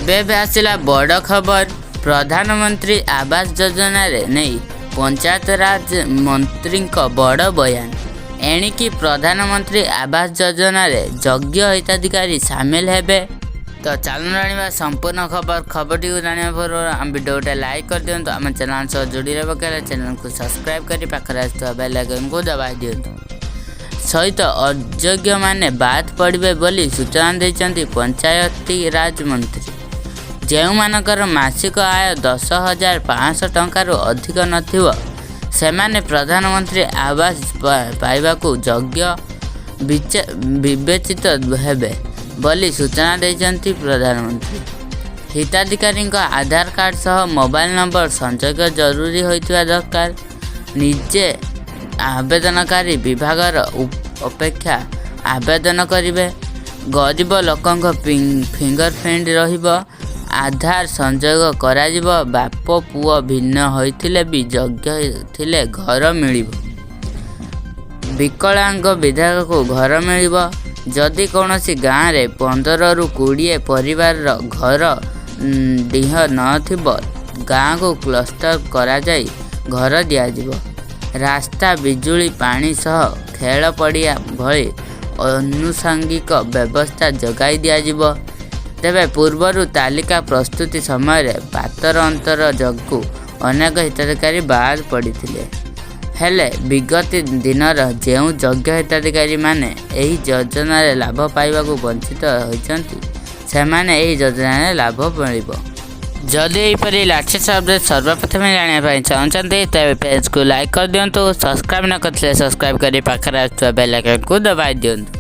एबे आसिला बड़ खबर। प्रधानमंत्री आवास योजना रे नहीं पंचायत राज मंत्री बड़ बयान। एणिकी प्रधानमंत्री आवास योजना रे योग्य हिताधिकारी सामिल हेबे। तो चलूँ जाना संपूर्ण खबरटी को जाना पूर्व आम वीडियो लाइक कर दिंतु। आम चैनल सह जोड़ी रहा चैनल को सब्सक्राइब कर पाखे आसुवा बेल आइकन को दबाई दिंतु। सहित अयोग्य माने बाद पड़े बोली सूचना देते पंचायती राज मंत्री। जो मानकर मासिक आय 10,500 टंकार अधिक नथिबो सेमाने प्रधानमंत्री आवास पाइबाकू योग्य विवेचित हेबे बोली सूचना देते प्रधानमंत्री। हिताधिकारी आधार कार्ड सह मोबाइल नंबर संयोग जरूरी होइतिबा दरकार। निजे आवेदनकारी विभागर अपेक्षा आवेदन करिवे। गरीब लोकंक फिंगरप्रिंट रहिबो। आधार संयोग कराजिबो। बाप पुओ भिन्न होइथिले भी योग्य थिले घर मिलिबो। विकलांग विधायक को घर मिलिबो। जदि कौनसी गाँव रे 15 ରୁ 20 परिवार घर डीह नथिबो गाँव को क्लस्टर करा जाई घर दियाजिबो। रास्ता बिजुली पानी सह खेल पड़िया भली आनुषंगिक व्यवस्था जगाई दियाजिबो। तेबे पूर्वर तालिका प्रस्तुति समय पातर अंतर जगू अनेक हिताधिकारी बाद पड़ते हेले विगत दिनर जो योग्य हिताधिकारी माने एही योजना लाभ पाइबाकू वंचित होइचंती सेमाने एही योजना लाभ मिलिबो। जदि एपरी लेटेस्ट अपडेट सर्वप्रथम जानापी चाहते तेज पेज को लाइक कर दिंतु। सब्सक्राइब न करते सब्सक्राइब कर पाखे आसुवा बेल आइकन को दबाई दिंतु।